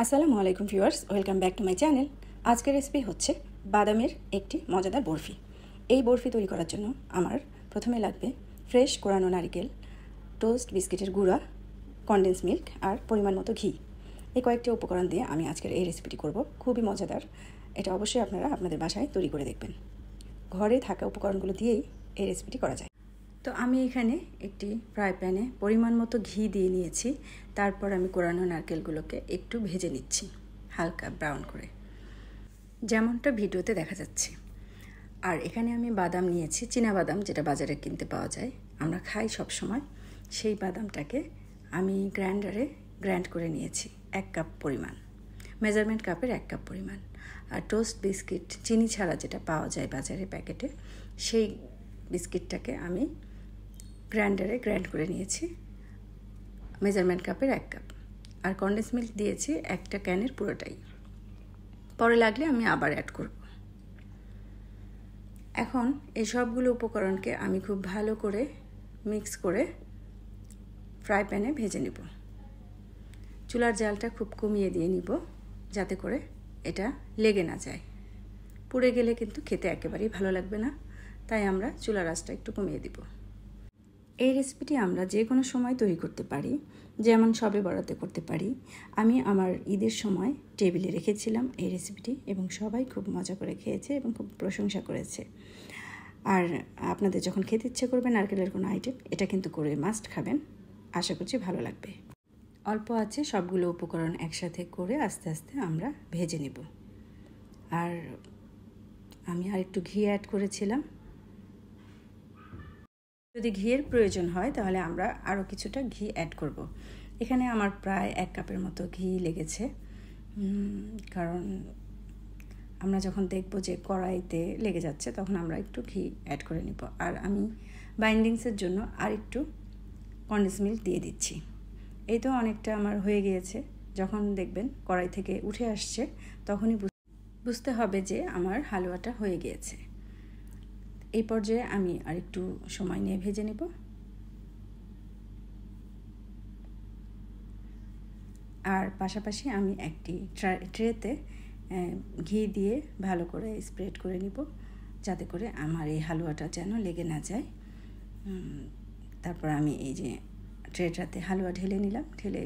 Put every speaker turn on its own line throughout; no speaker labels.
আসসালামু আলাইকুম viewers, welcome back to my channel. আজকের রেসিপি হচ্ছে বাদামের একটি মজাদার বরফি। এই বরফি তৈরি করার জন্য আমার প্রথমে লাগবে ফ্রেশ কোরানো নারিকেল, টোস্ট বিস্কিটের গুঁড়া, কনডেন্স মিল্ক আর পরিমাণ মতো ঘি। এই কয়েকটি উপকরণ দিয়ে আমি আজকের এই রেসিপিটি করব। খুবই মজাদার, এটা অবশ্যই আপনারা আপনাদের বাসায় তৈরি করে দেখবেন। ঘরে থাকা উপকরণগুলো দিয়েই এই রেসিপিটি করা যায়। তো আমি এখানে একটি ফ্রাই প্যানে পরিমাণ মতো ঘি দিয়ে নিয়েছি। তারপর আমি কোরানো নারকেলগুলোকে একটু ভেজে নিচ্ছি হালকা ব্রাউন করে, যেমনটা ভিডিওতে দেখা যাচ্ছে। আর এখানে আমি বাদাম নিয়েছি, চীনা বাদাম, যেটা বাজারে কিনতে পাওয়া যায়, আমরা খাই সব সময়। সেই বাদামটাকে আমি গ্রাইন্ডারে গ্রাইন্ড করে নিয়েছি 1 কাপ পরিমাণ, মেজারমেন্ট কাপের 1 কাপ পরিমাণ। আর টোস্ট বিস্কিট চিনি ছাড়া যেটা পাওয়া যায় বাজারে প্যাকেটে, সেই বিস্কিটটাকে আমি গ্রাইন্ডারে গ্রাইন্ড করে নিয়েছি মেজারমেন্ট কাপের 1 কাপ। আর কনডেন্স মিল্ক দিয়েছি একটা ক্যানের পুরোটাই, পরে লাগলে আমি আবার অ্যাড করব। এখন এই সবগুলো উপকরণকে আমি খুব ভালো করে মিক্স করে ফ্রাই প্যানে ভেজে নেব। চুলার জালটা খুব কমিয়ে দিয়ে নিব, যাতে করে এটা লেগে না যায়। পুড়ে গেলে কিন্তু খেতে একেবারেই ভালো লাগবে না, তাই আমরা চুলার আঁচটা একটু কমিয়ে দিব। এই রেসিপিটি আমরা যে কোনো সময় তৈরি করতে পারি, যেমন শবে বরাতে করতে পারি। আমি আমার ঈদের সময় টেবিলে রেখেছিলাম এই রেসিপিটি, এবং সবাই খুব মজা করে খেয়েছে এবং খুব প্রশংসা করেছে। আর আপনাদের যখন খেতে ইচ্ছে করবে নারকেলের কোনো আইটেম, এটা কিন্তু করে মাস্ট খাবেন, আশা করছি ভালো লাগবে। অল্প আছে সবগুলো উপকরণ একসাথে করে আস্তে আস্তে আমরা ভেজে নেব। আর আমি আর একটু ঘি অ্যাড করেছিলাম, যদি ঘিয়ের প্রয়োজন হয় তাহলে আমরা আরও কিছুটা ঘি অ্যাড করব। এখানে আমার প্রায় 1 কাপের মতো ঘি লেগেছে, কারণ আমরা যখন দেখব যে কড়াইতে লেগে যাচ্ছে তখন আমরা একটু ঘি অ্যাড করে নিব। আর আমি বাইন্ডিংসের জন্য আর একটু কনডেন্স মিল্ক দিয়ে দিচ্ছি। এই তো অনেকটা আমার হয়ে গিয়েছে। যখন দেখবেন কড়াই থেকে উঠে আসছে তখনই বুঝতে হবে যে আমার হালুয়াটা হয়ে গিয়েছে। এই পর্যায়ে আমি আর একটু সময় নিয়ে ভেজে নেব। আর পাশাপাশি আমি একটি ট্রেতে ঘি দিয়ে ভালো করে স্প্রেড করে নিব, যাতে করে আমার এই হালুয়াটা যেন লেগে না যায়। তারপর আমি এই যে ট্রেটাতে হালুয়া ঢেলে নিলাম, ঢেলে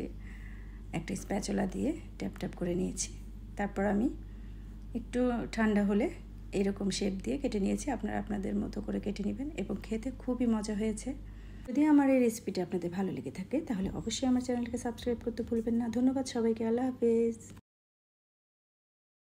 একটা স্প্যাচুলা দিয়ে ট্যাপ ট্যাপ করে নিয়েছি। তারপর আমি একটু ঠান্ডা হলে এরকম শেপ দিয়ে কেটে নিয়েছি। আপনারা আপনাদের মতো করে কেটে নেবেন, এবং খেতে খুবই মজা হয়েছে। যদি আমার এই রেসিপিটা আপনাদের ভালো লেগে থাকে তাহলে অবশ্যই আমার চ্যানেলকে সাবস্ক্রাইব করতে ভুলবেন না। ধন্যবাদ সবাইকে, আল্লাহ হাফেজ।